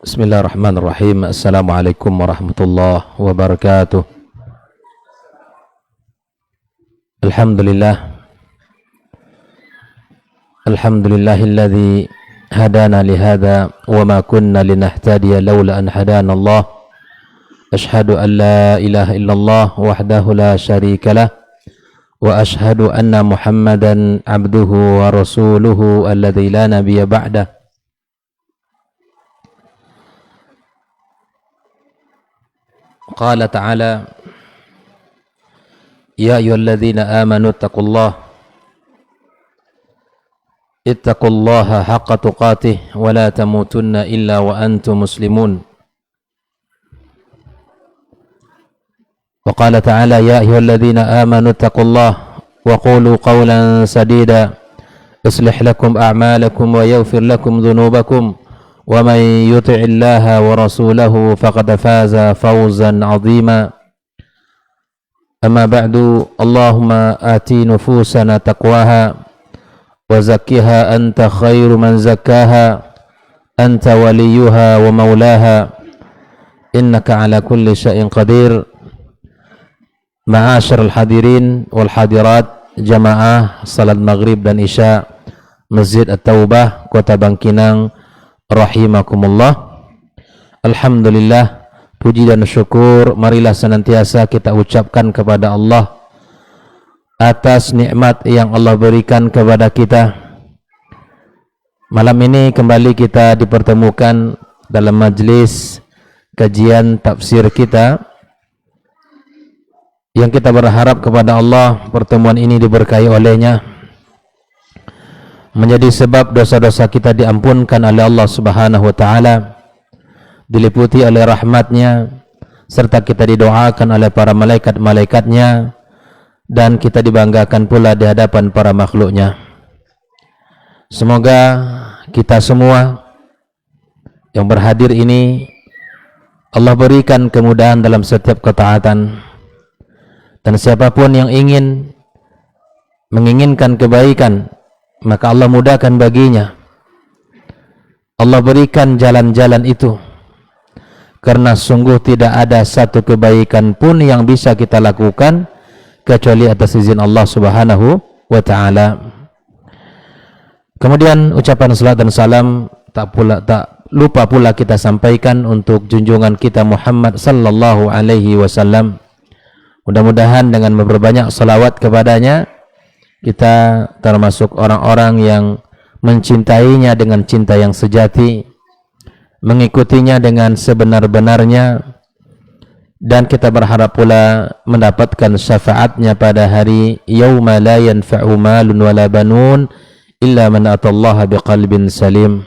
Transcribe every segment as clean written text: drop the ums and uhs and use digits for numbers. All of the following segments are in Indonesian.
Bismillahirrahmanirrahim. Assalamualaikum warahmatullahi wabarakatuh. Alhamdulillah. Alhamdulillahilladzi hadana lihada wa ma kunna linahtadiya laula an hadana Allah. Ashhadu an la ilaha illallah wahdahu la syarika lah wa ashhadu anna Muhammadan abduhu wa rasuluhu alladzi la nabiyya ba'dah. Qala ta'ala ya ayyuhalladzina amanu ittaqullaha haqqa tuqatih wa la tamutunna illa wa antum muslimun. Wa qala ta'ala ya ayyuhalladzina amanu ittaqullaha wa qulu qawlan sadida yuslih lakum a'malakum wa yaghfir lakum dhunubakum wa man yuti'illaha wa rasulahu faqad faza fawzan 'azima. Amma ba'du, Allahumma ati nufusana taqwaha wa zakkiha anta khairu man zakkaha anta waliyuha wa maulaha innaka ala kulli syai'in qadir. Ma'asyiral hadirin wal hadirat jamaah salat maghrib dan isya Masjid At-Taubah Kota Bangkinang rahimakumullah. Alhamdulillah, puji dan syukur marilah senantiasa kita ucapkan kepada Allah atas nikmat yang Allah berikan kepada kita. Malam ini kembali kita dipertemukan dalam majlis kajian tafsir kita, yang kita berharap kepada Allah pertemuan ini diberkahi olehnya, menjadi sebab dosa-dosa kita diampunkan oleh Allah Subhanahu wa taala, diliputi oleh rahmatnya, serta kita didoakan oleh para malaikat-malaikatnya, dan kita dibanggakan pula di hadapan para makhluknya. Semoga kita semua yang berhadir ini Allah berikan kemudahan dalam setiap ketaatan, dan siapapun yang menginginkan kebaikan, maka Allah mudahkan baginya. Allah berikan jalan-jalan itu, karena sungguh tidak ada satu kebaikan pun yang bisa kita lakukan kecuali atas izin Allah Subhanahu wa taala. Kemudian ucapan salat dan salam tak lupa pula kita sampaikan untuk junjungan kita Muhammad sallallahu alaihi wasallam. Mudah-mudahan dengan memperbanyak salawat kepadanya, kita termasuk orang-orang yang mencintainya dengan cinta yang sejati, mengikutinya dengan sebenar-benarnya, dan kita berharap pula mendapatkan syafaatnya pada hari yauma la yanfa'u malun wala banun illa man atallaha biqalbin salim.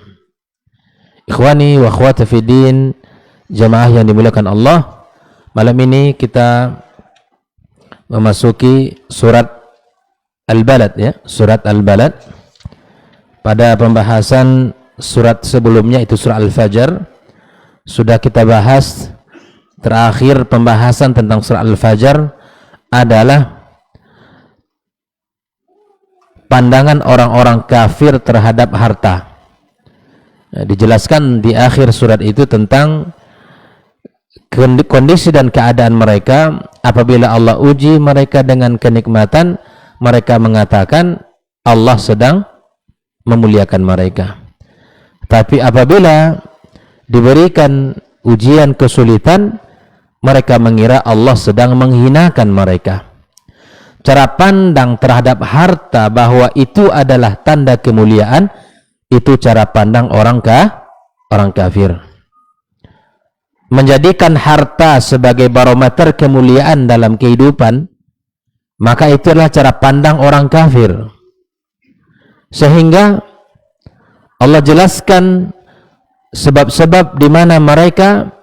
Ikhwani wa akhwati fi din, jamaah yang dimuliakan Allah, malam ini kita memasuki surat Al-Balad, ya, surat Al-Balad. Pada pembahasan surat sebelumnya, itu surah Al-Fajr, sudah kita bahas. Terakhir pembahasan tentang surah Al-Fajr adalah pandangan orang-orang kafir terhadap harta. Dijelaskan di akhir surat itu tentang kondisi dan keadaan mereka apabila Allah uji mereka dengan kenikmatan. Mereka mengatakan Allah sedang memuliakan mereka. Tapi apabila diberikan ujian kesulitan, mereka mengira Allah sedang menghinakan mereka. Cara pandang terhadap harta bahwa itu adalah tanda kemuliaan, itu cara pandang orang kafir. Menjadikan harta sebagai barometer kemuliaan dalam kehidupan, maka itulah cara pandang orang kafir. Sehingga Allah jelaskan sebab-sebab di mana mereka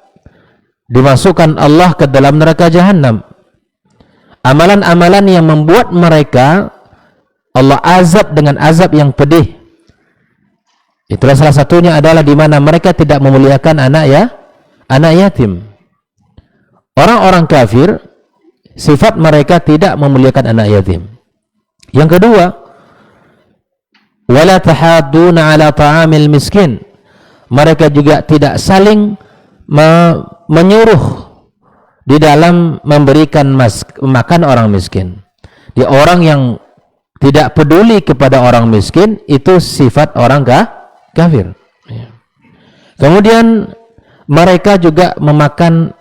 dimasukkan Allah ke dalam neraka jahanam. Amalan-amalan yang membuat mereka Allah azab dengan azab yang pedih. Itulah salah satunya adalah di mana mereka tidak memuliakan anak yatim. Orang-orang kafir sifat mereka tidak memuliakan anak yatim. Yang kedua, wala tahadduna ala ta'amil miskin. mereka juga tidak saling menyuruh di dalam memberikan makan orang miskin. Di orang yang tidak peduli kepada orang miskin, itu sifat orang kafir. Kemudian mereka juga memakan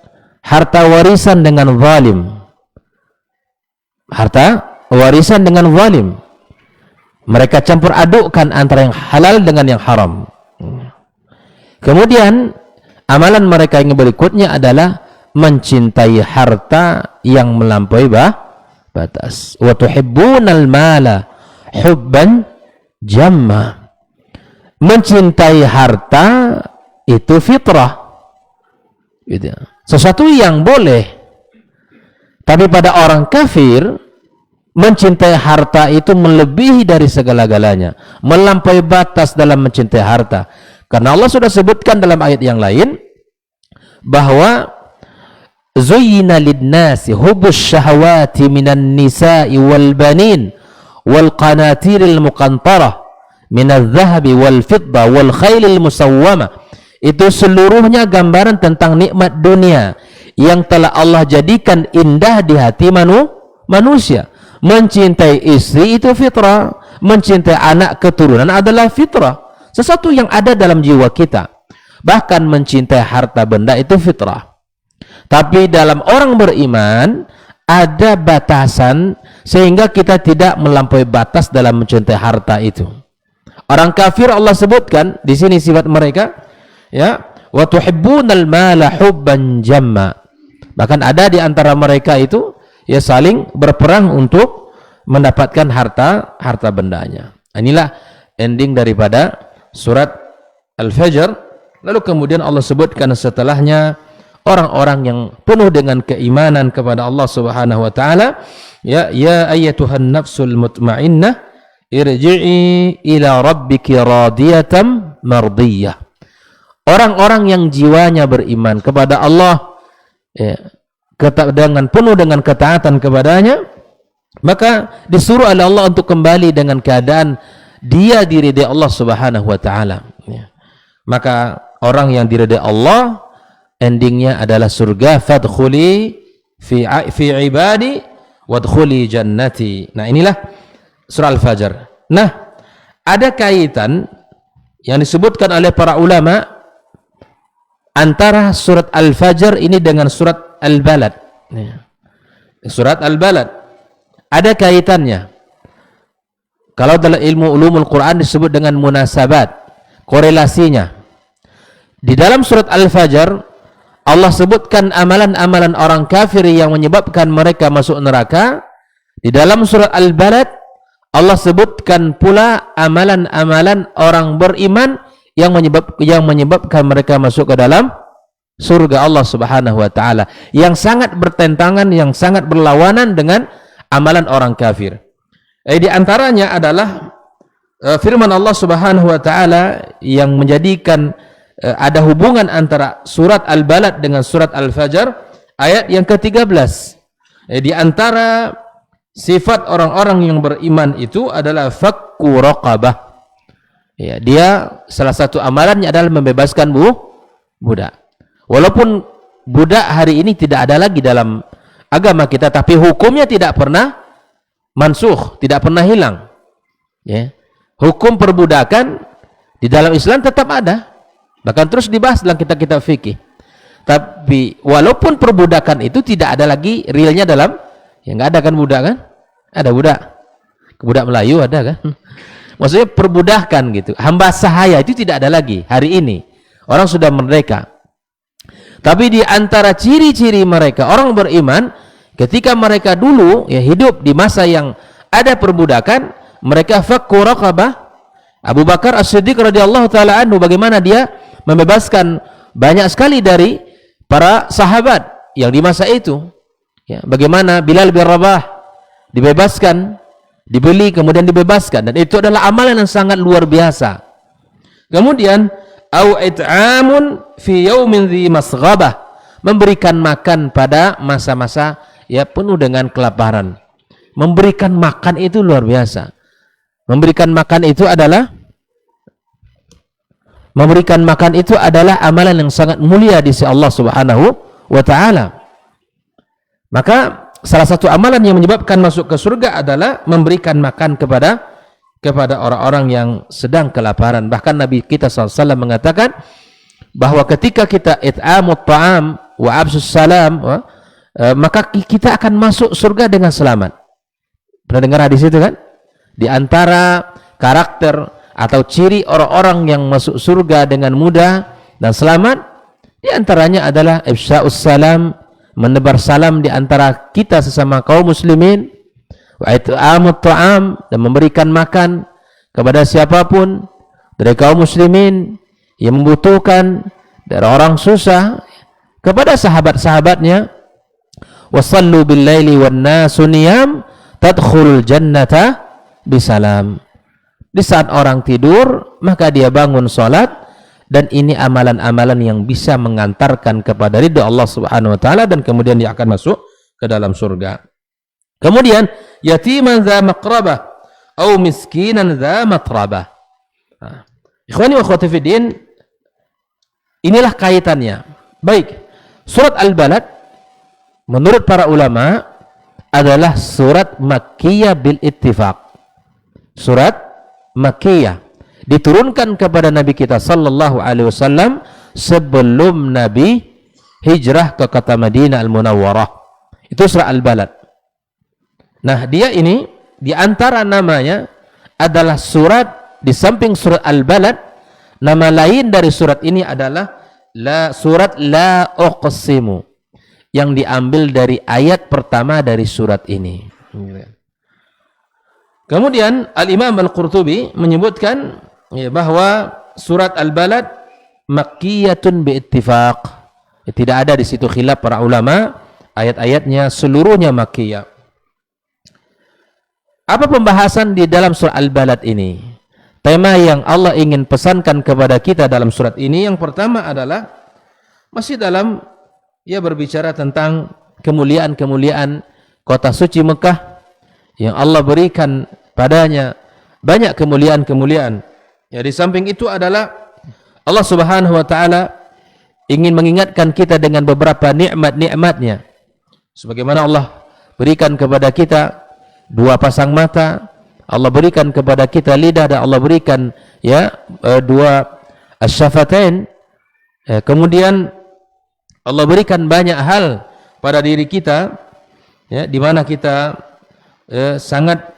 harta warisan dengan zalim. Harta warisan dengan zalim. Mereka campur adukkan antara yang halal dengan yang haram. Kemudian amalan mereka yang berikutnya adalah mencintai harta yang melampaui batas. Wa tuhibbunal mala hubban jamma. Mencintai harta itu fitrah. Gitu. Sesuatu yang boleh. Tapi pada orang kafir, mencintai harta itu melebihi dari segala-galanya, melampaui batas dalam mencintai harta. Karena Allah sudah sebutkan dalam ayat yang lain bahwa zuyyina lin-nasi hubbus syahawati minan nisa'i wal banin wal qanatiril muqantarah minadh dhahabi wal fidda wal khailil musawwamah. Itu seluruhnya gambaran tentang nikmat dunia yang telah Allah jadikan indah di hati manusia. Mencintai istri itu fitrah, mencintai anak keturunan adalah fitrah, sesuatu yang ada dalam jiwa kita. Bahkan mencintai harta benda itu fitrah. Tapi dalam orang beriman ada batasan sehingga kita tidak melampaui batas dalam mencintai harta itu. Orang kafir Allah sebutkan di sini sifat mereka, ya, wa tuhibbunal mala hubban jamma. Bahkan ada di antara mereka itu ya saling berperang untuk mendapatkan harta bendanya. Inilah ending daripada surat Al-Fajr. Lalu kemudian Allah sebutkan setelahnya orang-orang yang penuh dengan keimanan kepada Allah Subhanahu wa taala, ya ayyatuhan nafsul mutmainnah irji'i ila rabbiki radiyatan mardiyah. Orang-orang yang jiwanya beriman kepada Allah, ya, dengan penuh dengan ketaatan kepadanya, maka disuruh oleh Allah untuk kembali dengan keadaan dia diridai Allah Subhanahu wa taala. Ya. Maka orang yang diridai Allah endingnya adalah surga. Fadkhuli fi ibadi wadkhuli jannati. Nah, inilah surah Al-Fajr. Nah, ada kaitan yang disebutkan oleh para ulama antara surat Al-Fajr ini dengan surat Al-Balad. Ya. Surat Al-Balad ada kaitannya. Kalau dalam ilmu ulumul Quran disebut dengan munasabat, korelasinya. Di dalam surat Al-Fajr Allah sebutkan amalan-amalan orang kafir yang menyebabkan mereka masuk neraka. Di dalam surat Al-Balad Allah sebutkan pula amalan-amalan orang beriman yang menyebabkan mereka masuk ke dalam surga Allah Subhanahu wa taala, yang sangat bertentangan, yang sangat berlawanan dengan amalan orang kafir. Di antaranya adalah firman Allah Subhanahu wa taala yang menjadikan ada hubungan antara surat Al-Balad dengan surat Al-Fajr, ayat yang ke-13. Di antara sifat orang-orang yang beriman itu adalah fakku raqabah. Ya, dia salah satu amalannya adalah membebaskan budak. Walaupun budak hari ini tidak ada lagi dalam agama kita, tapi hukumnya tidak pernah mansuh, tidak pernah hilang. Ya. Hukum perbudakan di dalam Islam tetap ada, bahkan terus dibahas dalam kitab-kitab fikih. Tapi walaupun perbudakan itu tidak ada lagi realnya dalam, ya nggak ada kan budak kan? Ada budak Melayu ada kan? Maksudnya perbudakan gitu, hamba sahaya itu tidak ada lagi hari ini. Orang sudah merdeka. Tapi di antara ciri-ciri mereka orang beriman, ketika mereka dulu ya hidup di masa yang ada perbudakan, mereka fakku raqabah. Abu Bakar As-Siddiq radhiyallahu taala anhu, bagaimana dia membebaskan banyak sekali dari para sahabat yang di masa itu. Ya, bagaimana Bilal bin Rabah dibebaskan, dibeli kemudian dibebaskan, dan itu adalah amalan yang sangat luar biasa. Kemudian au it'amun fi yaumin dzi masghabah, memberikan makan pada masa-masa ya penuh dengan kelaparan. Memberikan makan itu luar biasa. Memberikan makan itu adalah Memberikan makan itu adalah amalan yang sangat mulia di sisi Allah Subhanahu wa taala. Maka salah satu amalan yang menyebabkan masuk ke surga adalah memberikan makan kepada orang-orang yang sedang kelaparan. Bahkan Nabi kita SAW mengatakan bahwa ketika kita it'amut ta'am wa absus salam, maka kita akan masuk surga dengan selamat. Pernah dengar hadis itu kan? Di antara karakter atau ciri orang-orang yang masuk surga dengan mudah dan selamat, di antaranya adalah ifsya'us salam, menebar salam di antara kita sesama kaum muslimin, wa it'amut ta'am, dan memberikan makan kepada siapapun dari kaum muslimin yang membutuhkan, dari orang susah, kepada sahabat-sahabatnya. Wasallu bil laili wan nasu niyam tadkhulul jannata bisalam. Di saat orang tidur, maka dia bangun salat, dan ini amalan-amalan yang bisa mengantarkan kepada ridha Allah Subhanahu wa taala, dan kemudian dia akan masuk ke dalam surga. Kemudian yatiman dza maqrabah atau miskinan dza matrabah. Ikhwani wa akhwati fi din, inilah kaitannya. Baik, surat Al-Balad menurut para ulama adalah surat Makkiyah bil ittifaq. Surat Makkiyah, diturunkan kepada Nabi kita sallallahu alaihi wasallam sebelum Nabi hijrah ke kota Madinah Al-Munawwarah. Itu surah Al-Balad. Nah, dia ini di antara namanya adalah surat, di samping surat Al-Balad, nama lain dari surat ini adalah surat La Uqsimu, yang diambil dari ayat pertama dari surat ini. Kemudian Al-Imam Al-Qurtubi menyebutkan bahwa surat Al-Balad Makkiyatun biittifaq. Tidak ada di situ khilaf para ulama, ayat-ayatnya seluruhnya Makkiyah. Apa pembahasan di dalam surat Al-Balad ini? Tema yang Allah ingin pesankan kepada kita dalam surat ini, yang pertama adalah masih dalam berbicara tentang kemuliaan-kemuliaan kota suci Mekah yang Allah berikan padanya banyak kemuliaan-kemuliaan. Ya, di samping itu adalah Allah Subhanahu wa taala ingin mengingatkan kita dengan beberapa nikmat-nikmatnya. Sebagaimana Allah berikan kepada kita dua pasang mata, Allah berikan kepada kita lidah, dan Allah berikan dua asyafatain. Kemudian Allah berikan banyak hal pada diri kita, di mana kita sangat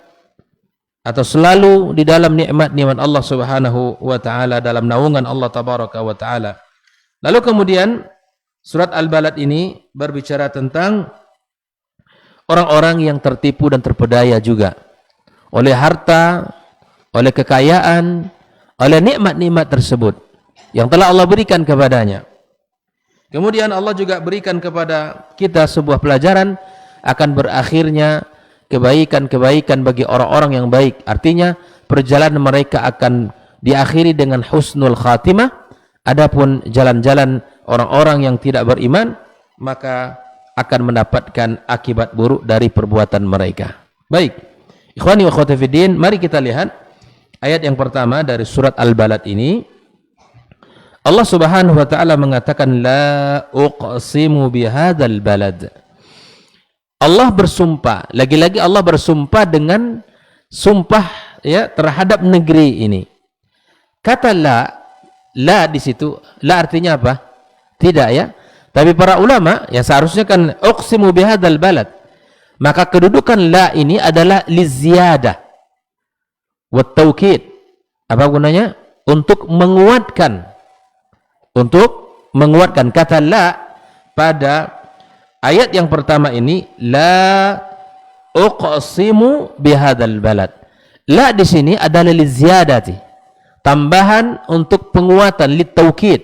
atau selalu di dalam nikmat-nikmat Allah Subhanahu wa taala, dalam naungan Allah tabaraka wa taala. Lalu kemudian surat Al-Balad ini berbicara tentang orang-orang yang tertipu dan terpedaya juga oleh harta, oleh kekayaan, oleh nikmat-nikmat tersebut yang telah Allah berikan kepadanya. Kemudian Allah juga berikan kepada kita sebuah pelajaran akan berakhirnya kebaikan-kebaikan bagi orang-orang yang baik. Artinya perjalanan mereka akan diakhiri dengan husnul khatimah. Adapun jalan-jalan orang-orang yang tidak beriman, maka akan mendapatkan akibat buruk dari perbuatan mereka. Baik, ikhwani wa akhwati fiddin, mari kita lihat ayat yang pertama dari surat Al-Balad ini. Allah Subhanahu wa taala mengatakan la uqsimu bihadzal balad. Allah bersumpah, lagi-lagi Allah bersumpah dengan sumpah terhadap negeri ini. Kata la di situ, la artinya apa? Tidak ya. Tapi para ulama seharusnya kan uqsimu bihadzal balad. Maka kedudukan la ini adalah liziyadah wa taukid. Apa gunanya? Untuk menguatkan. Untuk menguatkan kata la pada ayat yang pertama ini, la uqsimu bihadzal balad. La di sini adalah liziyadati, tambahan untuk penguatan, litaukid,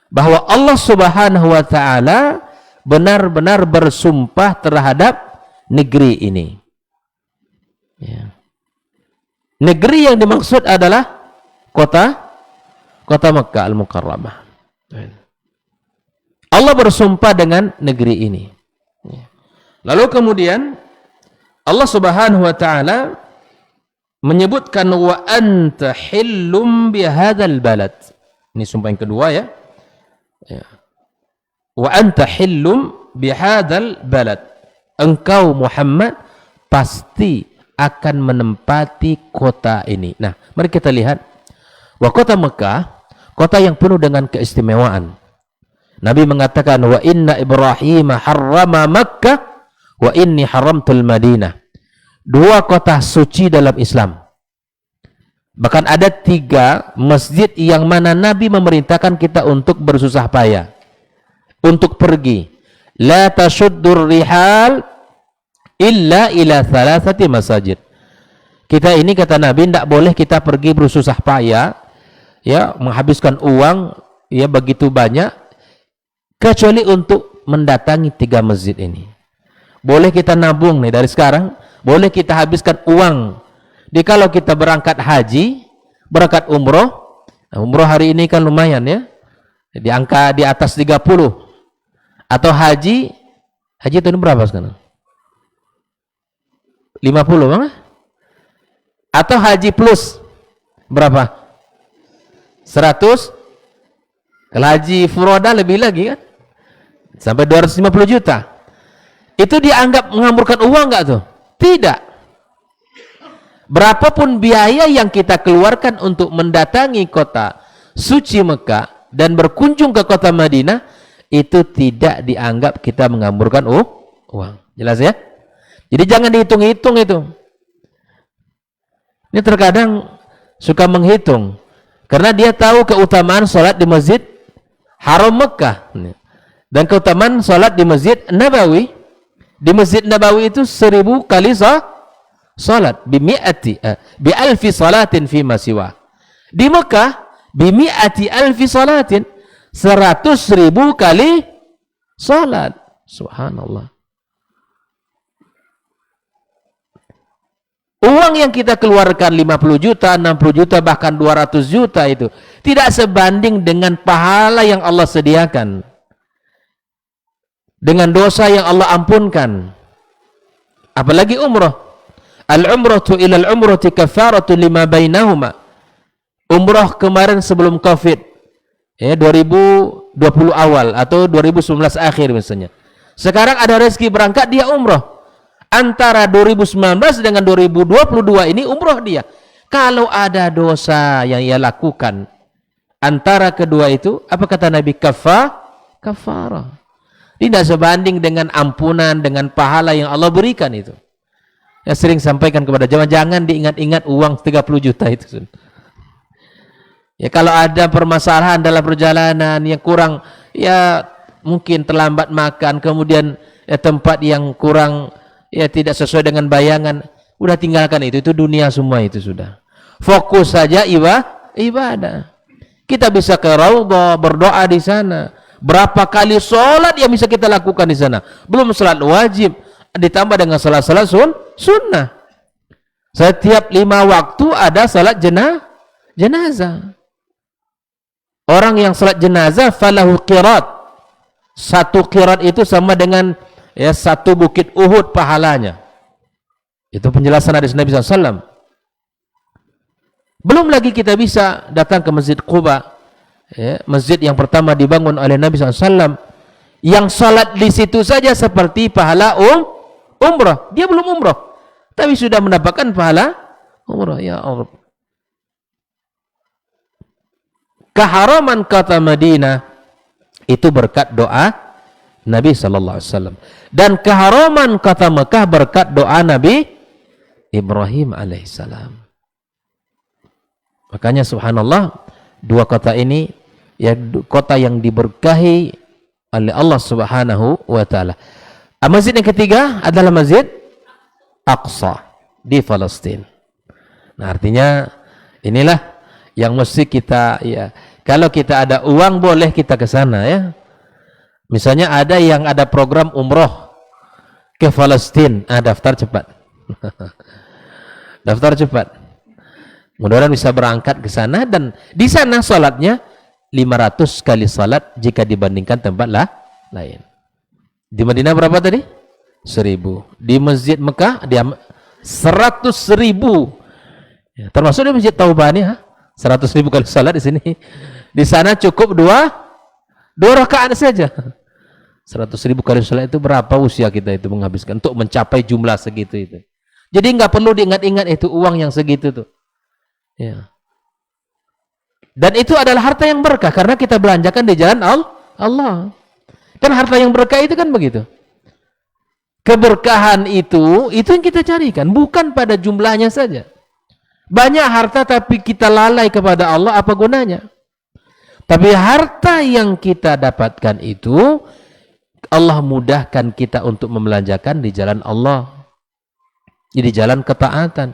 bahwa Allah Subhanahu wa taala benar-benar bersumpah terhadap negeri ini. Negeri yang dimaksud adalah kota Makkah Al-Mukarramah. Allah bersumpah dengan negeri ini. Lalu kemudian Allah Subhanahu wa taala menyebutkan wa anta hillum bihadzal balad. Ini sumpah yang kedua ya. Wa anta hillum bihadzal balad. Engkau Muhammad pasti akan menempati kota ini. Nah, mari kita lihat. Wa kota Mekah, kota yang penuh dengan keistimewaan. Nabi mengatakan, wa inna Ibrahim harrama Makkah wa inni haramtul Madinah. Dua kota suci dalam Islam. Bahkan ada 3 masjid yang mana Nabi memerintahkan kita untuk bersusah payah, untuk pergi. La tashuddur rihal illa ila thalathati masajid. Kita ini kata Nabi tidak boleh kita pergi bersusah payah, ya, menghabiskan uang ya begitu banyak kecuali untuk mendatangi 3 masjid ini. Boleh kita nabung nih dari sekarang, boleh kita habiskan uang. Jadi kalau kita berangkat haji, berangkat umroh, nah, umroh hari ini kan lumayan ya, di angka di atas 30. Atau haji tahun berapa sekarang? 50 bang? Atau haji plus berapa? 100? Kalau haji furoda lebih lagi kan? Sampai 250 juta. Itu dianggap mengamburkan uang enggak tuh? Tidak. Berapapun biaya yang kita keluarkan untuk mendatangi kota suci Mekah dan berkunjung ke kota Madinah, itu tidak dianggap kita mengamburkan uang. Jelas ya? Jadi jangan dihitung-hitung itu. Ini terkadang suka menghitung. Karena dia tahu keutamaan sholat di Masjid Haram Mekah. Dan keutamaan sholat di Masjid Nabawi. Di Masjid Nabawi itu 1000 kali sholat. Bi alfi salatin fi masiwa. Di Mekah, bi mi'ati alfi salatin. 100.000 kali sholat. Subhanallah. Uang yang kita keluarkan 50 juta, 60 juta, bahkan 200 juta itu tidak sebanding dengan pahala yang Allah sediakan. Dengan dosa yang Allah ampunkan. Apalagi umrah. Al-umratu ila al-umrati kafaratu lima bainahuma. Umrah kemarin sebelum Covid. Ya, 2020 awal atau 2019 akhir misalnya. Sekarang ada rezeki berangkat, dia umrah. Antara 2019 dengan 2022 ini umroh dia. Kalau ada dosa yang ia lakukan antara kedua itu, apa kata Nabi? Kafarah. Tidak sebanding dengan ampunan, dengan pahala yang Allah berikan itu. Ya, sering sampaikan kepada jamaah, jangan diingat-ingat uang 30 juta itu. Ya, kalau ada permasalahan dalam perjalanan yang kurang, ya mungkin terlambat makan, kemudian ya, tempat yang kurang, ya tidak sesuai dengan bayangan, udah tinggalkan itu dunia semua itu sudah. Fokus saja ibadah. Kita bisa ke Raudhah, berdoa di sana. Berapa kali sholat yang bisa kita lakukan di sana? Belum sholat wajib, ditambah dengan sholat-sholat sunnah. Setiap 5 waktu ada sholat jenazah. Orang yang sholat jenazah falahu qirat. 1 qirat itu sama dengan ya 1 bukit Uhud pahalanya. Itu penjelasan hadis Nabi SAW. Belum lagi kita bisa datang ke Masjid Quba, ya, masjid yang pertama dibangun oleh Nabi SAW, yang salat di situ saja seperti pahala umrah. Dia belum umrah, tapi sudah mendapatkan pahala umrah. Ya Allah. Keharaman kota Madinah itu berkat doa Nabi SAW. Dan keharaman kota Mekah berkat doa Nabi Ibrahim alaihissalam. Makanya subhanallah, 2 kota ini ya kota yang diberkahi oleh Allah Subhanahu wa taala. Masjid yang ketiga adalah Masjid Aqsa di Palestina. Nah, artinya inilah yang mesti kita, ya, kalau kita ada uang boleh kita ke sana ya. Misalnya ada yang ada program umroh ke Palestina, daftar cepat. Daftar cepat. Mudah-mudahan bisa berangkat ke sana, dan di sana salatnya 500 kali salat jika dibandingkan tempat lain. Di Madinah berapa tadi? 1000. Di Masjid Mekah dia 100.000. Ya, termasuk di Masjid Taubah nih, 100.000 kali salat di sini. Di sana cukup dua rakaat saja. 100.000 kali salat itu berapa usia kita itu menghabiskan untuk mencapai jumlah segitu itu. Jadi nggak perlu diingat-ingat itu uang yang segitu tuh. Ya. Dan itu adalah harta yang berkah karena kita belanjakan di jalan Allah. Kan harta yang berkah itu kan begitu. Keberkahan itu yang kita carikan, bukan pada jumlahnya saja. Banyak harta tapi kita lalai kepada Allah, apa gunanya? Tapi harta yang kita dapatkan itu Allah mudahkan kita untuk membelanjakan di jalan Allah, di jalan ketaatan,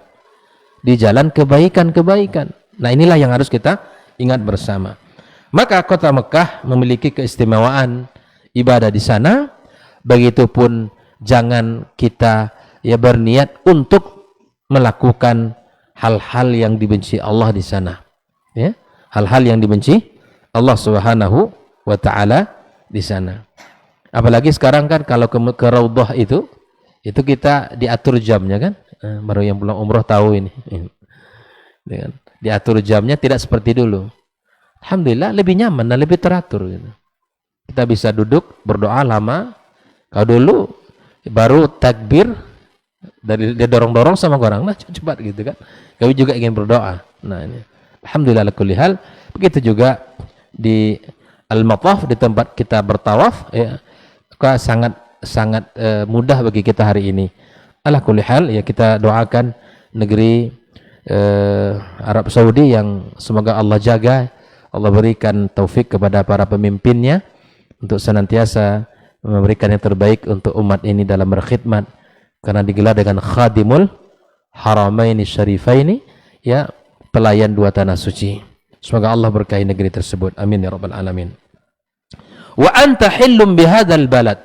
di jalan kebaikan-kebaikan. Nah, inilah yang harus kita ingat bersama. Maka kota Mekah memiliki keistimewaan ibadah di sana. Begitupun jangan kita berniat untuk melakukan hal-hal yang dibenci Allah di sana. Ya, hal-hal yang dibenci Allah Subhanahu wa taala di sana. Apalagi sekarang kan kalau ke Raudhah itu kita diatur jamnya kan. Baru yang pulang umroh tahu ini. Diatur jamnya tidak seperti dulu. Alhamdulillah lebih nyaman dan lebih teratur gitu. Kita bisa duduk berdoa lama. Kalau dulu baru takbir dari dia dorong-dorong sama orang, nah cepat gitu kan. Kami juga ingin berdoa. Nah ini alhamdulillah kulli hal. Begitu juga di Al-Mataf, di tempat kita bertawaf ya, sangat mudah bagi kita hari ini. Ala kulli hal ya, kita doakan negeri Arab Saudi yang semoga Allah jaga, Allah berikan taufik kepada para pemimpinnya untuk senantiasa memberikan yang terbaik untuk umat ini dalam berkhidmat, karena digelar dengan Khadimul Haramaini Syarifaini, ya, pelayan dua tanah suci. Semoga Allah berkahi negeri tersebut. Amin ya rabbal alamin. Wa anta hillum bihadzal balad.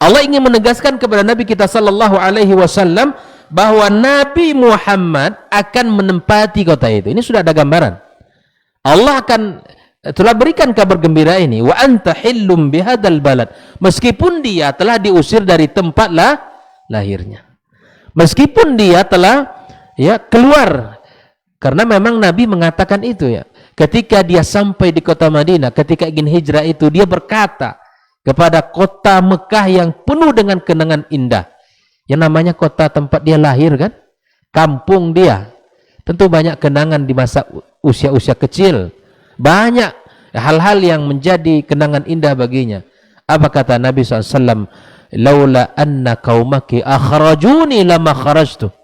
Allah ingin menegaskan kepada Nabi kita sallallahu alaihi wasallam bahwa Nabi Muhammad akan menempati kota itu. Ini sudah ada gambaran. Allah akan telah berikan kabar gembira ini. Wa anta hillum bihadzal balad. Meskipun dia telah diusir dari tempat lahirnya. Meskipun dia telah keluar, karena memang Nabi mengatakan itu ya. Ketika dia sampai di kota Madinah, ketika ingin hijrah itu, dia berkata kepada kota Mekah yang penuh dengan kenangan indah. Yang namanya kota tempat dia lahir kan? Kampung dia. Tentu banyak kenangan di masa usia-usia kecil. Banyak hal-hal yang menjadi kenangan indah baginya. Apa kata Nabi SAW? Laula anna qaumaki akhrajuni lama kharajtu.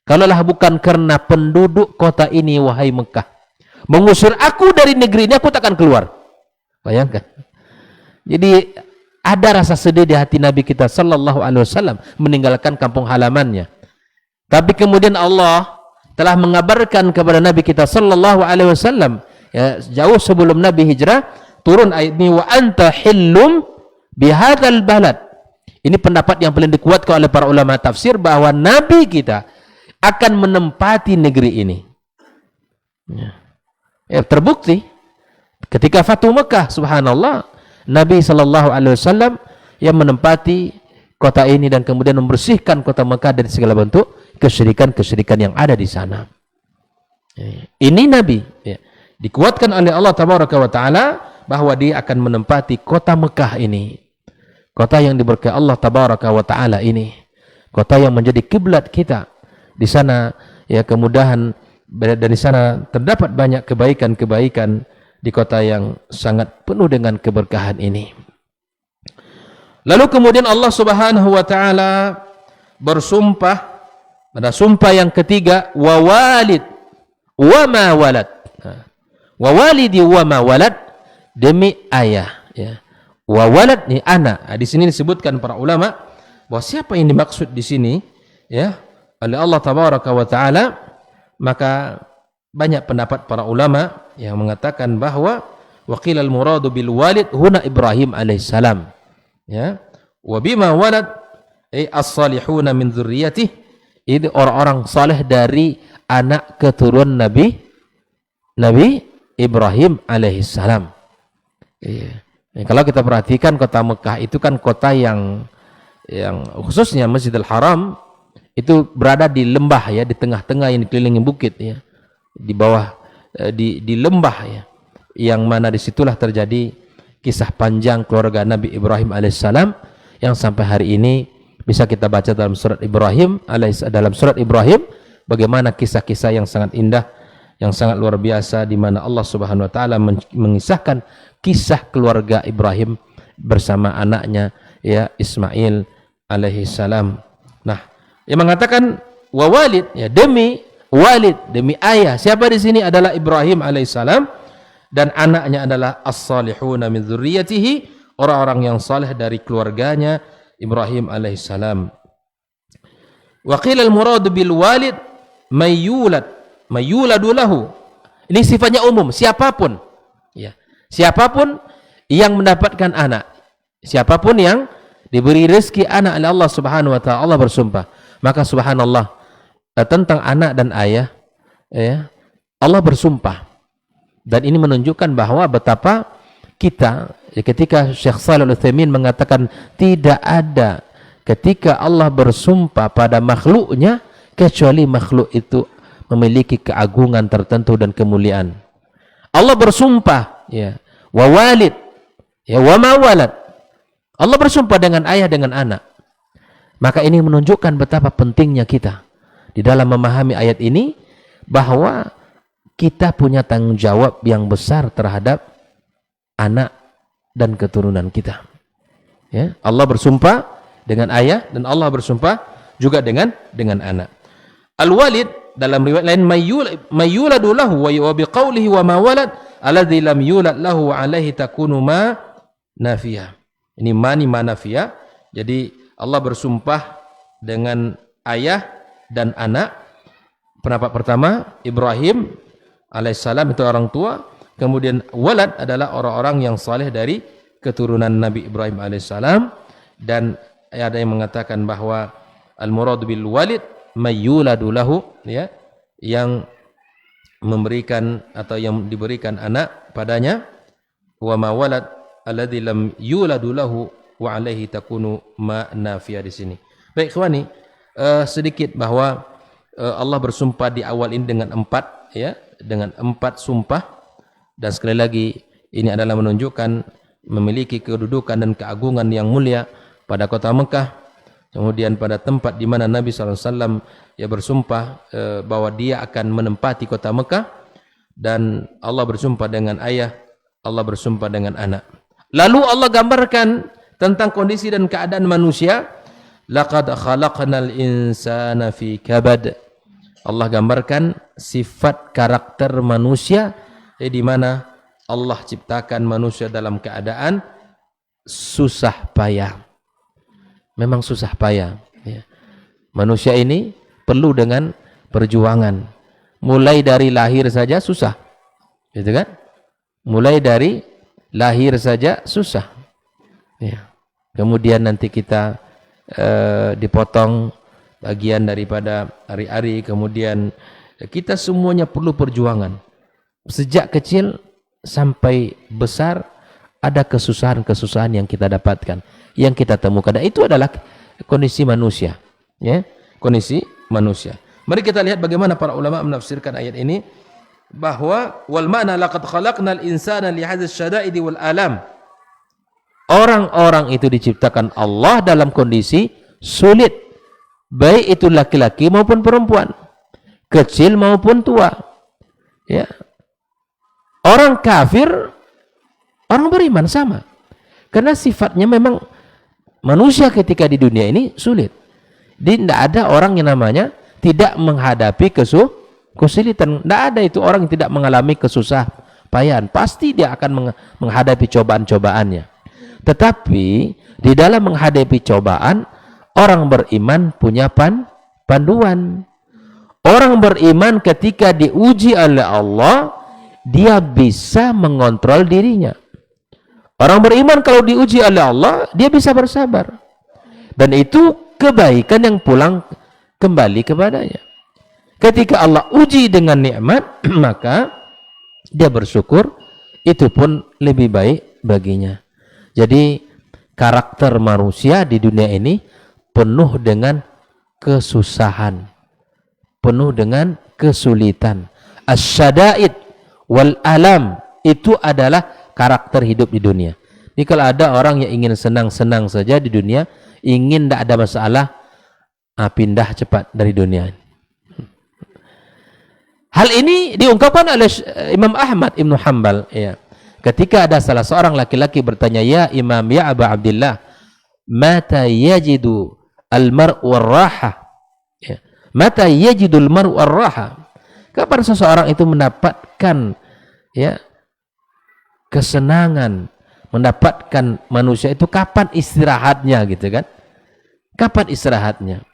Kalaulah bukan karena penduduk kota ini, wahai Mekah, mengusir aku dari negeri ini, aku takkan keluar. Bayangkan. Jadi ada rasa sedih di hati Nabi kita sallallahu alaihi wasallam meninggalkan kampung halamannya. Tapi kemudian Allah telah mengabarkan kepada Nabi kita sallallahu alaihi wasallam, ya, jauh sebelum Nabi hijrah, turun ayat ini, wa anta hillum bihadzal balad. Ini pendapat yang paling dikuatkan oleh para ulama tafsir, bahwa Nabi kita akan menempati negeri ini. Ya, terbukti ketika Fatu Mekah, subhanallah, Nabi sallallahu alaihi wasallam yang menempati kota ini dan kemudian membersihkan kota Mekah dari segala bentuk kesyirikan-kesyirikan yang ada di sana. Ini Nabi dikuatkan oleh Allah tabaraka wa taala bahwa dia akan menempati kota Mekah ini. Kota yang diberkahi Allah tabaraka wa taala ini. Kota yang menjadi kiblat kita. Di sana ya kemudahan, dan di sana terdapat banyak kebaikan-kebaikan di kota yang sangat penuh dengan keberkahan ini. Lalu kemudian Allah Subhanahu wa taala bersumpah pada sumpah yang ketiga, wa walid wa ma walad. Wa walidi wa ma walad, demi ayah ya. Wa walad ni anak. Di sini disebutkan para ulama bahwa siapa yang dimaksud di sini ya oleh Allah tabaraka wa taala, maka banyak pendapat para ulama yang mengatakan bahwa waqilal muradu bil walid huna Ibrahim alaihissalam, ya, wa bima walad ay as-salihuna min dzurriyyatihi, itu orang-orang saleh dari anak keturunan Nabi Ibrahim alaihissalam. Kalau kita perhatikan kota Mekah itu kan kota yang khususnya Masjidil Haram itu berada di lembah ya, di tengah-tengah yang dikelilingi bukit ya, di bawah di lembah ya. yang mana disitulah terjadi kisah panjang keluarga Nabi Ibrahim alaihissalam yang sampai hari ini bisa kita baca dalam surat Ibrahim bagaimana kisah-kisah yang sangat indah, yang sangat luar biasa, di mana Allah Subhanahu wa taala mengisahkan kisah keluarga Ibrahim bersama anaknya ya Ismail alaihi salam. Nah, yang mengatakan wa walid, ya demi walid, demi ayah. Siapa di sini adalah Ibrahim alaihi salam, dan anaknya adalah as-salihuna min dzurriyyatihi, orang-orang yang saleh dari keluarganya Ibrahim alaihi salam. Wa qila al-murad bil walid mayyuladu lahu. Ini sifatnya umum, siapapun. Ya. Siapapun yang mendapatkan anak, siapapun yang diberi rezeki anak oleh Allah Subhanahu wa taala, Allah bersumpah. Maka subhanallah, tentang anak dan ayah ya, Allah bersumpah. Dan ini menunjukkan bahwa betapa kita ketika Syekh Shalih Al-Utsaimin mengatakan tidak ada ketika Allah bersumpah pada makhluknya kecuali makhluk itu memiliki keagungan tertentu dan kemuliaan. Allah bersumpah ya, wa walid ya, wa ma walad. Allah bersumpah dengan ayah, dengan anak. Maka ini menunjukkan betapa pentingnya kita di dalam memahami ayat ini, bahwa kita punya tanggung jawab yang besar terhadap anak dan keturunan kita. Ya, Allah bersumpah dengan ayah dan Allah bersumpah juga dengan anak. Al-walid dalam riwayat lain mayyuladu lahu wa biqaulihi wa ma walad alladzi lam yulad lahu alaihi takunu ma nafiyah. Ini mani manafiyah. Jadi Allah bersumpah dengan ayah dan anak. Pendapat pertama, Ibrahim alaihissalam itu orang tua. Kemudian walad adalah orang-orang yang saleh dari keturunan Nabi Ibrahim alaihissalam. Dan ada yang mengatakan bahwa al-murad bil walid mayyuladu lahu, ya, yang memberikan atau yang diberikan anak padanya, wa ma walad alladzi lam yuladu lahu wa alaihi takunu ma nafiyah di sini. Baik ikhwani, sedikit bahwa Allah bersumpah di awal ini dengan 4 ya, dengan 4 sumpah, dan sekali lagi ini adalah menunjukkan memiliki kedudukan dan keagungan yang mulia pada kota Mekah. Kemudian pada tempat di mana Nabi SAW ya bersumpah bahwa dia akan menempati kota Mekah, dan Allah bersumpah dengan ayah, Allah bersumpah dengan anak. Lalu Allah gambarkan tentang kondisi dan keadaan manusia. Laqad khalaqnal insana fi kabad. Allah gambarkan sifat karakter manusia di mana Allah ciptakan manusia dalam keadaan susah payah. Memang susah payah ya. Manusia ini perlu dengan perjuangan. Mulai dari lahir saja susah, gitu kan? Mulai dari lahir saja susah ya. Kemudian nanti kita dipotong bagian daripada ari-ari, kemudian kita semuanya perlu perjuangan. Sejak kecil sampai besar ada kesusahan-kesusahan yang kita dapatkan, yang kita temukan. Dan itu adalah kondisi manusia, ya, kondisi manusia. Mari kita lihat bagaimana para ulama menafsirkan ayat ini, bahwa wal ma'na laqad khalaqnal insana li hadzal syada'idi wal alam. Orang-orang itu diciptakan Allah dalam kondisi sulit, baik itu laki-laki maupun perempuan, kecil maupun tua. Ya. Orang kafir, orang beriman sama. Karena sifatnya memang manusia ketika di dunia ini sulit. Tidak ada orang yang namanya tidak menghadapi kesulitan. Tidak ada itu orang yang tidak mengalami kesusah payahan. Pasti dia akan menghadapi cobaan-cobaannya. Tetapi di dalam menghadapi cobaan, orang beriman punya panduan. Orang beriman ketika diuji oleh Allah, dia bisa mengontrol dirinya. Orang beriman kalau diuji oleh Allah, dia bisa bersabar. Dan itu kebaikan yang pulang kembali kepadanya. Ketika Allah uji dengan nikmat, maka dia bersyukur, itu pun lebih baik baginya. Jadi karakter manusia di dunia ini penuh dengan kesusahan, penuh dengan kesulitan. Asyada'id wal alam, Itu adalah karakter hidup di dunia. Jadi kalau ada orang yang ingin senang-senang saja di dunia, ingin tidak ada masalah, pindah cepat dari dunia. Hal ini diungkapkan oleh Imam Ahmad Ibn Hanbal. Ya. Ketika ada salah seorang laki-laki bertanya, ya Imam, ya Aba Abdillah, mata yajidu al-mar'u ar-raha? Ya. Mata yajidu al-mar'u ar-raha? Kapan seseorang itu mendapatkan ya kesenangan, mendapatkan manusia itu kapan istirahatnya gitu kan? Kapan istirahatnya?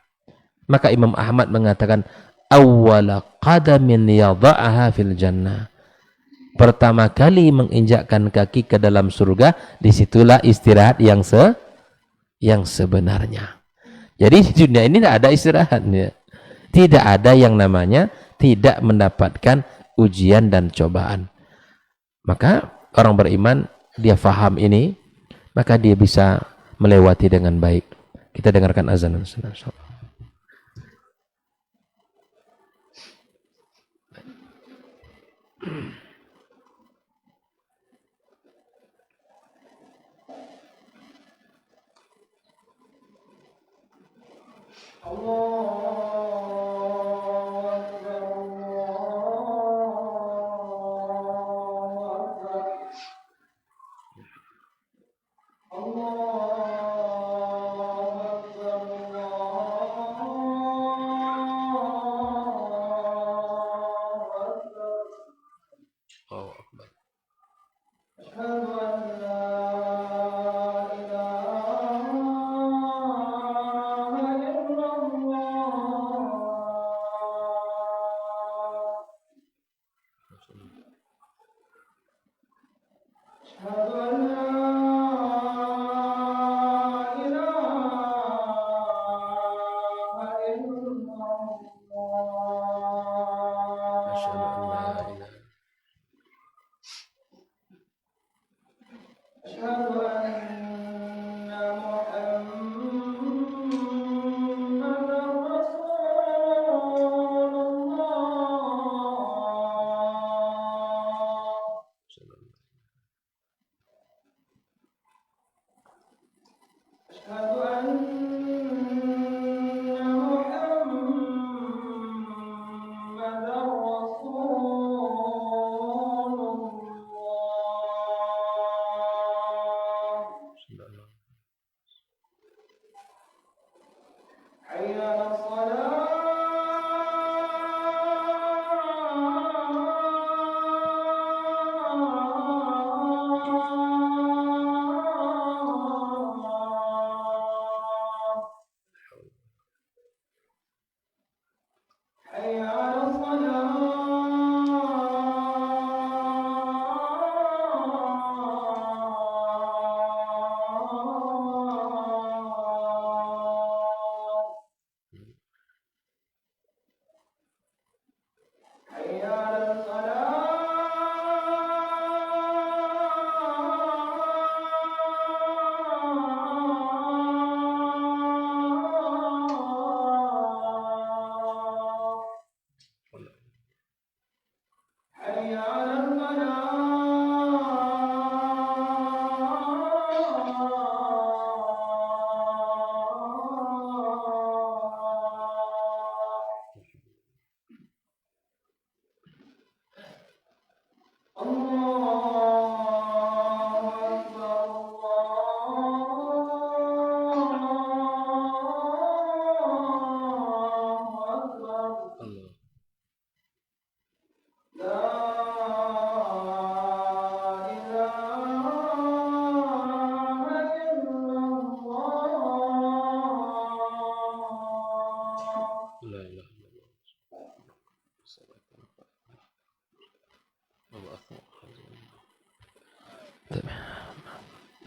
Maka Imam Ahmad mengatakan awwala qadamin yadha'aha fil jannah. Pertama kali menginjakkan kaki ke dalam surga, disitulah istirahat yang sebenarnya. Jadi di dunia ini tidak ada istirahatnya. Tidak ada yang namanya tidak mendapatkan ujian dan cobaan. Maka orang beriman, dia faham ini, maka dia bisa melewati dengan baik. Kita dengarkan azan.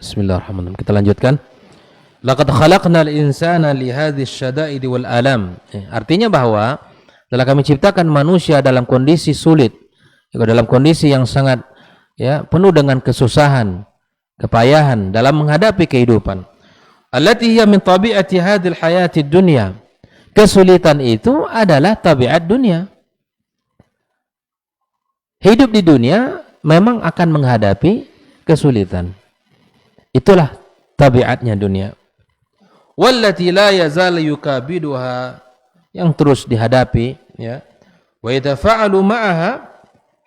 Bismillahirrahmanirrahim. Kita lanjutkan. Laqad khalaqnal insana li hadhihi syada'id wal alam. Artinya bahwa telah kami ciptakan manusia dalam kondisi sulit, dalam kondisi yang sangat penuh dengan kesusahan, kepayahan dalam menghadapi kehidupan. Allati hiya min tabi'ati hadhil hayatid dunya. Kesulitan itu adalah tabiat dunia. Hidup di dunia memang akan menghadapi kesulitan. Itulah tabiatnya dunia. Wallati la yazal yukabiduha, yang terus dihadapi, ya. Wa yatafa'alu ma'aha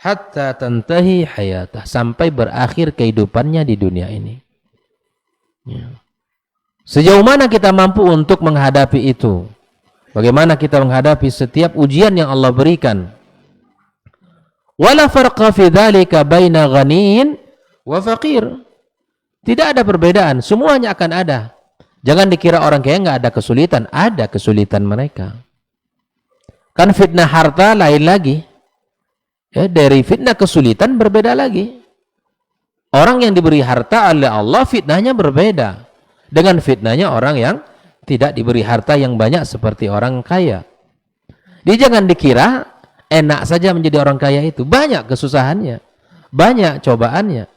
hatta tantahi hayatah, sampai berakhir kehidupannya di dunia ini. Ya. Sejauh mana kita mampu untuk menghadapi itu? Bagaimana kita menghadapi setiap ujian yang Allah berikan? Wala farqa fi dzalika baina ghaniyin wa faqir. Tidak ada perbedaan, semuanya akan ada. Jangan dikira orang kaya nggak ada kesulitan, ada kesulitan mereka. Kan fitnah harta lain lagi. Ya, dari fitnah kesulitan berbeda lagi. Orang yang diberi harta oleh Allah, fitnahnya berbeda dengan fitnahnya orang yang tidak diberi harta yang banyak seperti orang kaya. Jadi jangan dikira enak saja menjadi orang kaya itu. Banyak kesusahannya, banyak cobaannya.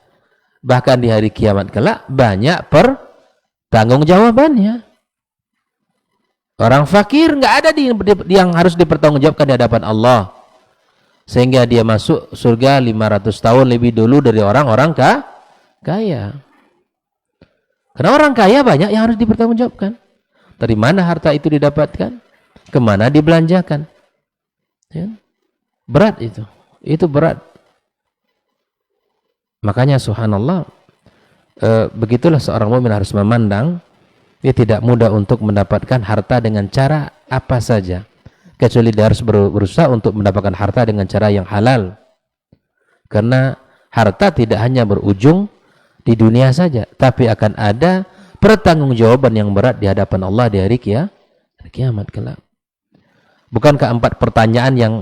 Bahkan di hari kiamat kelak banyak pertanggungjawabannya. Orang fakir nggak ada yang harus dipertanggungjawabkan di hadapan Allah, sehingga dia masuk surga 500 tahun lebih dulu dari orang-orang kaya. Karena orang kaya banyak yang harus dipertanggungjawabkan. Dari mana harta itu didapatkan? Kemana dibelanjakan? Ya. Berat itu berat. Makanya subhanallah, begitulah seorang mukmin harus memandang. Dia tidak mudah untuk mendapatkan harta dengan cara apa saja, kecuali dia harus berusaha untuk mendapatkan harta dengan cara yang halal. Karena harta tidak hanya berujung di dunia saja, tapi akan ada pertanggungjawaban yang berat di hadapan Allah di hari kiamat kelak. Bukankah 4 pertanyaan yang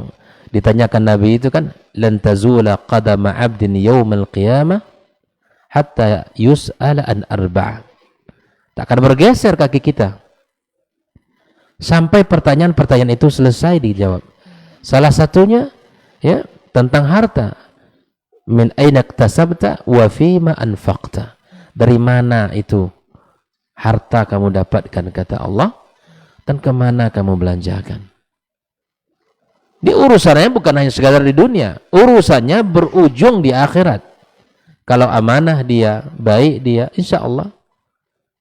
ditanyakan Nabi itu kan, lan tazula qadama 'abdin yaumal qiyamah hatta yus'ala an arba'. Tak akan bergeser kaki kita sampai pertanyaan-pertanyaan itu selesai dijawab. Salah satunya ya tentang harta. Min aina iktasabta wa fima anfaqta. Dari mana itu harta kamu dapatkan, kata Allah, dan kemana kamu belanjakan. Di urusannya bukan hanya sekadar di dunia, urusannya berujung di akhirat. Kalau amanah dia, baik dia, insya Allah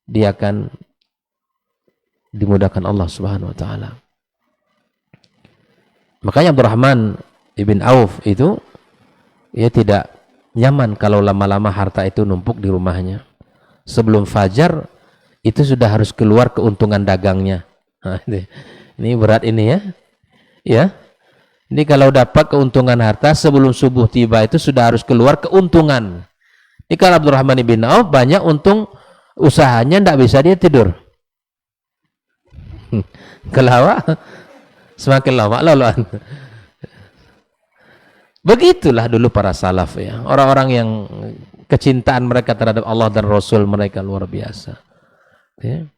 dia akan dimudahkan Allah Subhanahu wa taala. Makanya Abdurrahman ibn Auf itu ia tidak nyaman kalau lama-lama harta itu numpuk di rumahnya. Sebelum fajar itu sudah harus keluar keuntungan dagangnya. Nah, ini berat ini ya. Ya. Ini kalau dapat keuntungan harta sebelum subuh tiba itu sudah harus keluar keuntungan. Ini kalau Abdurrahman ibn Auf banyak untung, usahanya tidak bisa dia tidur. Kelawa semakin lama laluan. Begitulah dulu para salaf ya. Orang-orang yang kecintaan mereka terhadap Allah dan Rasul mereka luar biasa. Ya.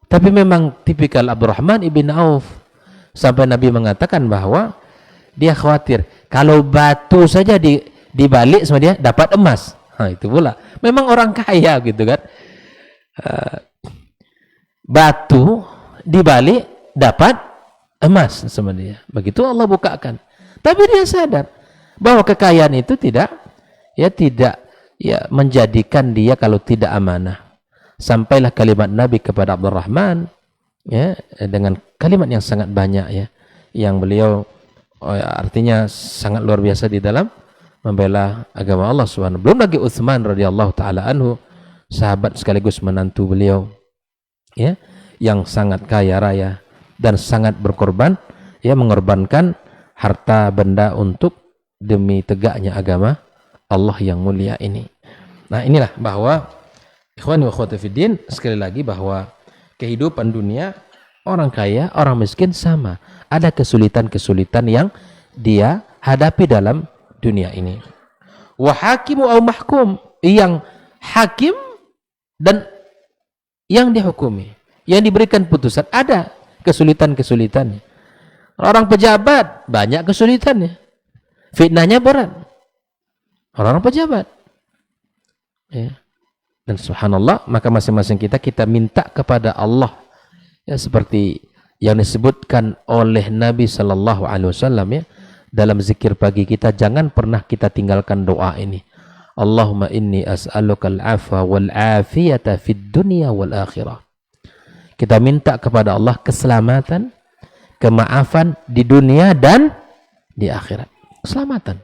Tapi memang tipikal Abdurrahman ibn Auf. Sampai Nabi mengatakan bahwa dia khawatir kalau batu saja dibalik sama dia dapat emas. Nah, itu pula. Memang orang kaya gitu kan. Batu dibalik dapat emas sama dia. Begitu Allah bukakan. Tapi dia sadar bahwa kekayaan itu tidak menjadikan dia kalau tidak amanah. Sampailah kalimat Nabi kepada Abdurrahman ya, dengan kalimat yang sangat banyak ya, yang beliau artinya sangat luar biasa di dalam membela agama Allah Subhanahu. Belum lagi Utsman radhiyallahu taala anhu, sahabat sekaligus menantu beliau ya, yang sangat kaya raya dan sangat berkorban ya, mengorbankan harta benda untuk demi tegaknya agama Allah yang mulia ini. Nah, inilah bahwa ikhwan wa akhwati fiddin, sekali lagi bahwa kehidupan dunia, orang kaya, orang miskin sama. Ada kesulitan-kesulitan yang dia hadapi dalam dunia ini. Wa hakimu au mahkum, yang hakim dan yang dihukumi, yang diberikan putusan, ada kesulitan-kesulitannya. Orang pejabat banyak kesulitannya, fitnahnya berat. Orang pejabat ya. Dan subhanallah, maka masing-masing kita minta kepada Allah ya, seperti yang disebutkan oleh Nabi sallallahu alaihi wasallam ya, dalam zikir pagi kita jangan pernah kita tinggalkan doa ini. Allahumma inni as'alukal afwa wal afiyata fid dunya wal akhirah. Kita minta kepada Allah keselamatan, kemaafan di dunia dan di akhirat. Keselamatan.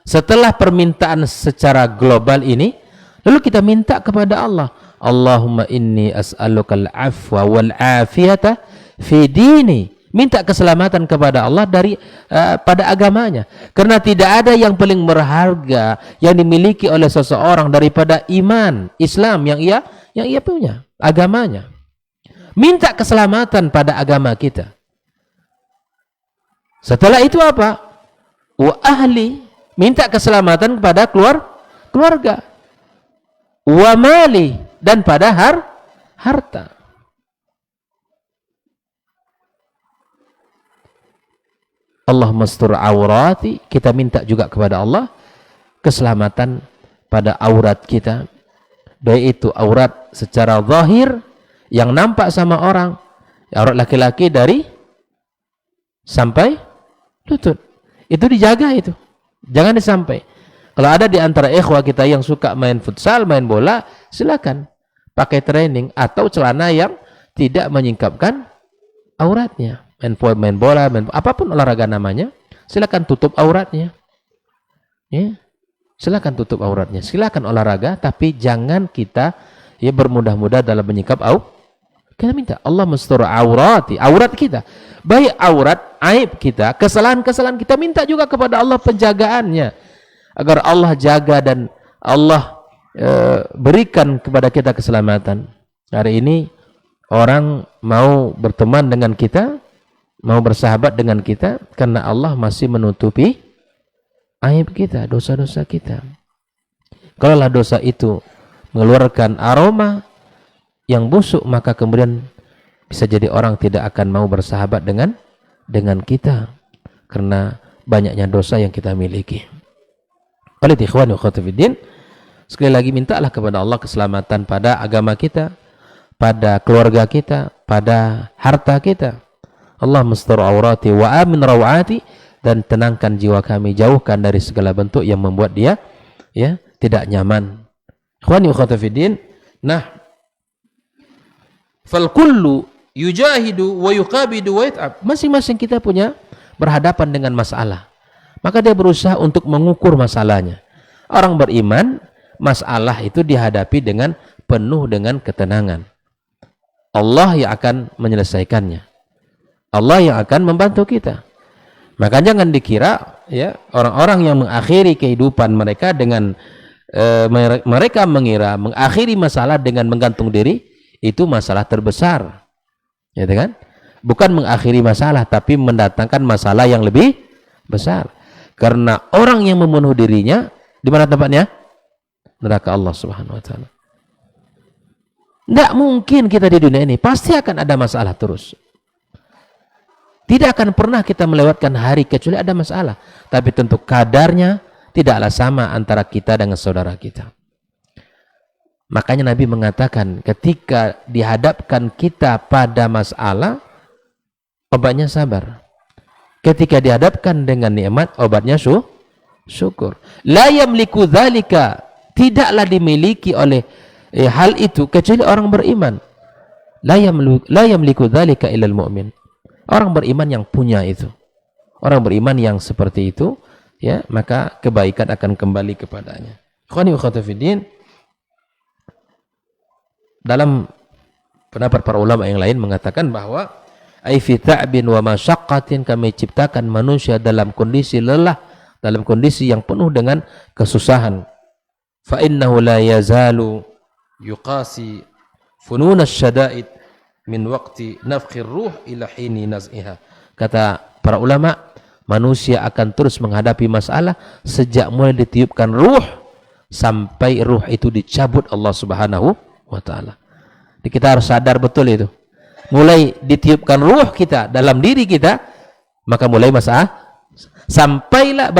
Setelah permintaan secara global ini, lalu kita minta kepada Allah, Allahumma inni as'alukal afwa wal afiyata fi dini. Minta keselamatan kepada Allah dari pada agamanya. Karena tidak ada yang paling berharga yang dimiliki oleh seseorang daripada iman, Islam yang ia punya, agamanya. Minta keselamatan pada agama kita. Setelah itu apa? Wa ahli, minta keselamatan kepada keluarga. Wa mali, dan pada harta. Allah mastur aurati, kita minta juga kepada Allah keselamatan pada aurat kita. Baik itu aurat secara zahir yang nampak sama orang, aurat laki-laki dari sampai lutut, itu dijaga itu, jangan disampai. Kalau ada di antara ikhwah kita yang suka main futsal, main bola, silakan pakai training atau celana yang tidak menyingkapkan auratnya. Main bola, apapun olahraga namanya, silakan tutup auratnya. Ya, silakan tutup auratnya. Silakan olahraga, tapi jangan kita bermudah-mudah dalam menyingkap Kita minta Allah mastur aurati, aurat kita. Baik aurat, aib kita, kesalahan-kesalahan kita minta juga kepada Allah penjagaannya. Agar Allah jaga dan Allah berikan kepada kita keselamatan. Hari ini orang mau berteman dengan kita, mau bersahabat dengan kita karena Allah masih menutupi aib kita, dosa-dosa kita. Kalaulah dosa itu mengeluarkan aroma yang busuk, maka kemudian bisa jadi orang tidak akan mau bersahabat dengan kita karena banyaknya dosa yang kita miliki. Oleh ikhwan wa akhwat fiddin, sekali lagi mintalah kepada Allah keselamatan pada agama kita, pada keluarga kita, pada harta kita. Allah mastur aurati wa amin rawati, dan tenangkan jiwa kami, jauhkan dari segala bentuk yang membuat dia tidak nyaman. Ikhwani wa akhwat fiddin, nah fal kullu yujahidu wa yuqabidu wa yat'ab. Masing-masing kita punya berhadapan dengan masalah. Maka dia berusaha untuk mengukur masalahnya. Orang beriman, masalah itu dihadapi dengan penuh dengan ketenangan. Allah yang akan menyelesaikannya. Allah yang akan membantu kita. Maka jangan dikira orang-orang yang mengakhiri kehidupan mereka dengan mereka mengira mengakhiri masalah dengan menggantung diri, itu masalah terbesar, ya kan? Bukan mengakhiri masalah, tapi mendatangkan masalah yang lebih besar. Karena orang yang membunuh dirinya, di mana tempatnya? Neraka Allah Subhanahu Wa Taala. Tidak mungkin kita di dunia ini, pasti akan ada masalah terus. Tidak akan pernah kita melewatkan hari kecuali ada masalah. Tapi tentu kadarnya tidaklah sama antara kita dengan saudara kita. Makanya Nabi mengatakan ketika dihadapkan kita pada masalah, obatnya sabar. Ketika dihadapkan dengan nikmat, obatnya syukur. La yamliku dzalika, tidaklah dimiliki oleh hal itu kecuali orang beriman. La yamliku dzalika illal mu'min. Orang beriman yang punya itu. Orang beriman yang seperti itu, maka kebaikan akan kembali kepadanya. Ikhwani wa akhwati fiddin, dalam pendapat para ulama yang lain mengatakan bahwa ai fi ta'bin wa masyaqqatin, kami ciptakan manusia dalam kondisi lelah, dalam kondisi yang penuh dengan kesusahan. Fa innahu la yazalu yuqasi funun asy-syada'id min waqti nafkhir ruh ila hini naz'iha. Kata para ulama, manusia akan terus menghadapi masalah sejak mulai ditiupkan ruh sampai ruh itu dicabut Allah Subhanahu wa Ta'ala. Jadi kita harus sadar betul itu. Mulai ditiupkan ruh kita dalam diri kita, maka mulai masalah sampailah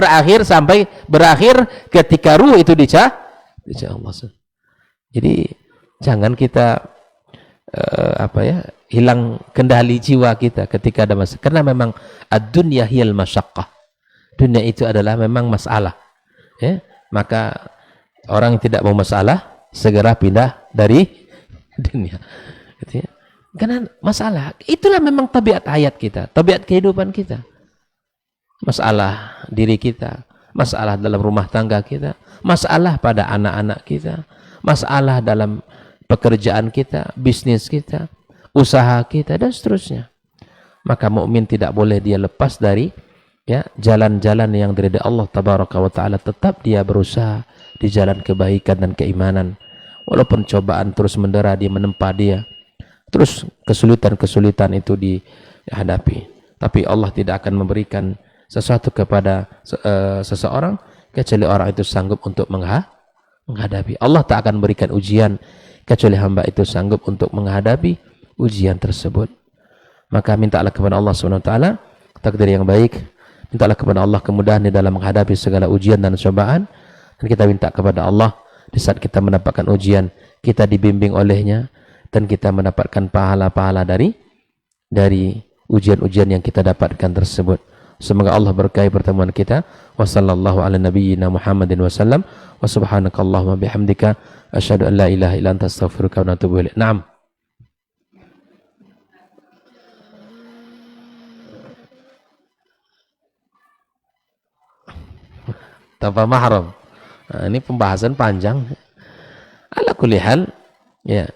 sampai berakhir ketika ruh itu dicabut Allah. Jadi jangan kita hilang kendali jiwa kita ketika ada masalah. Karena memang ad-dunya hiyal masyaqqah. Dunia itu adalah memang masalah. Ya, maka orang yang tidak mau masalah segera pindah dari dunia. Gitu ya. Karena masalah itulah memang tabiat hayat kita, tabiat kehidupan kita. Masalah diri kita, masalah dalam rumah tangga kita, masalah pada anak-anak kita, masalah dalam pekerjaan kita, bisnis kita, usaha kita, dan seterusnya. Maka mukmin tidak boleh dia lepas dari ya jalan-jalan yang dari Allah Tabaraka wa Ta'ala. Tetap dia berusaha di jalan kebaikan dan keimanan. Walaupun cobaan terus mendera dia, menempa dia, terus kesulitan-kesulitan itu dihadapi. Tapi Allah tidak akan memberikan sesuatu kepada seseorang kecuali orang itu sanggup untuk menghadapi. Allah tak akan berikan ujian kecuali hamba itu sanggup untuk menghadapi ujian tersebut. Maka mintalah kepada Allah SWT takdir yang baik. Mintalah kepada Allah kemudahan di dalam menghadapi segala ujian dan cobaan. Dan kita minta kepada Allah di saat kita mendapatkan ujian, kita dibimbing olehnya, dan kita mendapatkan pahala-pahala dari ujian-ujian yang kita dapatkan tersebut. Semoga Allah berkahi pertemuan kita. Wa sallallahu ala nabiyyina Muhammadin wa sallam. Wa subhanakallahumma bihamdika asyhadu an la ilaha illa anta astaghfiruka wa atubu ilaik. Naam. Tanpa mahram. Nah, ini pembahasan panjang. Ala kulli hal, ya.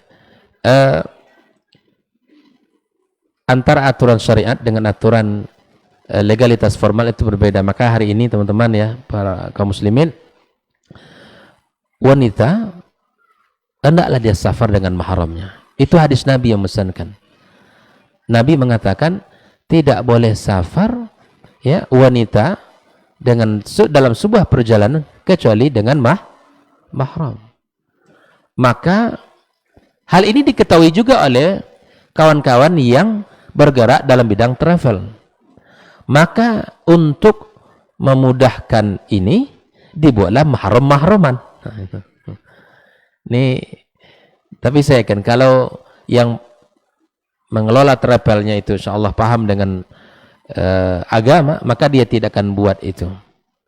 Antara aturan syariat dengan aturan legalitas formal itu berbeda. Maka hari ini teman-teman ya, para kaum muslimin, wanita hendaklah dia safar dengan mahramnya. Itu hadis Nabi yang memesankan. Nabi mengatakan tidak boleh safar ya wanita dengan dalam sebuah perjalanan kecuali dengan mahram. Maka hal ini diketahui juga oleh kawan-kawan yang bergerak dalam bidang travel. Maka untuk memudahkan ini dibuatlah mahram-mahraman. Ini tapi saya kan kalau yang mengelola travelnya itu insyaallah paham dengan agama, maka dia tidak akan buat itu.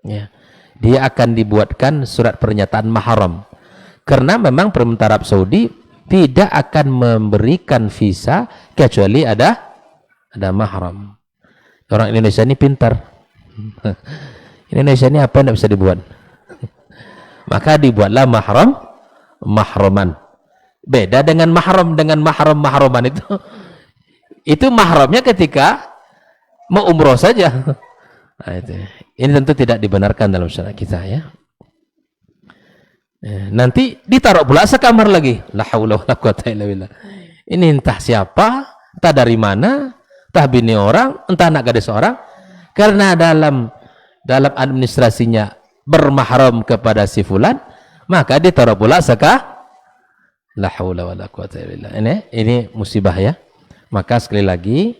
Ya. Dia akan dibuatkan surat pernyataan mahram. Karena memang pemerintah Arab Saudi tidak akan memberikan visa kecuali ada mahram. Orang Indonesia ini pintar. Indonesia ini apa yang tidak bisa dibuat? Maka dibuatlah mahraman. Beda dengan mahram-mahraman itu. Itu mahramnya ketika mau umroh saja. Nah, itu. Ini tentu tidak dibenarkan dalam syariat kita ya. Nanti ditaruh pula sekamar lagi. La haula wala quwata illa billah. Ini entah siapa, entah dari mana, entah bini orang, entah anak gadis orang. Karena dalam administrasinya bermahram kepada si fulan, maka ditaruh pula la haula wala quwata illa billah. Ini musibah ya. Maka sekali lagi,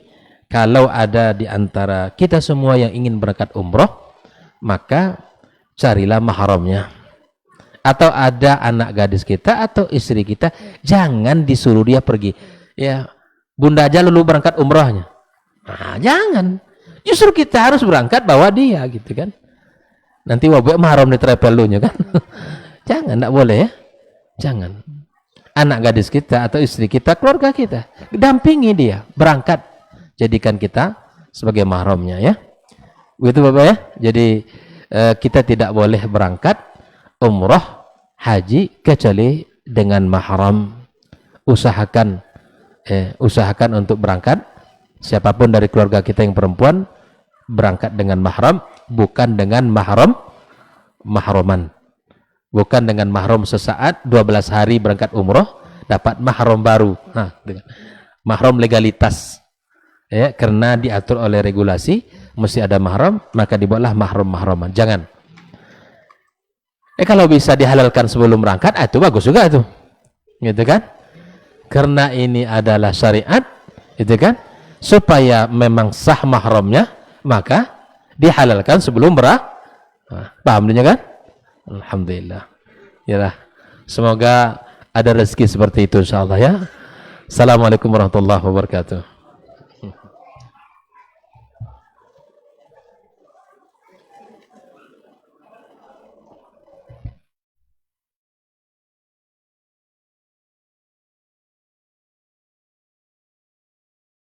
kalau ada di antara kita semua yang ingin berangkat umroh, maka carilah mahramnya. Atau ada anak gadis kita atau istri kita, jangan disuruh dia pergi. Ya, bunda aja lalu berangkat umrohnya. Nah, jangan. Justru kita harus berangkat bawa dia gitu kan. Nanti wabuk mahram di travel dulunya kan. Jangan, enggak boleh ya. Jangan. Anak gadis kita atau istri kita, keluarga kita, dampingi dia berangkat. Jadikan kita sebagai mahramnya ya. Begitu Bapak ya. Jadi kita tidak boleh berangkat umroh haji kecuali dengan mahram. Usahakan untuk berangkat, siapapun dari keluarga kita yang perempuan, berangkat dengan mahram, bukan dengan mahraman. Bukan dengan mahram sesaat 12 hari berangkat umroh dapat mahram baru. Nah, dengan mahram legalitas. Ya, karena diatur oleh regulasi mesti ada mahram, maka dibuatlah mahram-mahraman. Jangan. Kalau bisa dihalalkan sebelum berangkat, itu bagus juga itu. Gitu kan? Karena ini adalah syariat, gitu kan? Supaya memang sah mahramnya, maka dihalalkan sebelum paham dia kan? Alhamdulillah. Yalah. Semoga ada rezeki seperti itu insyaallah ya. Assalamualaikum warahmatullahi wabarakatuh.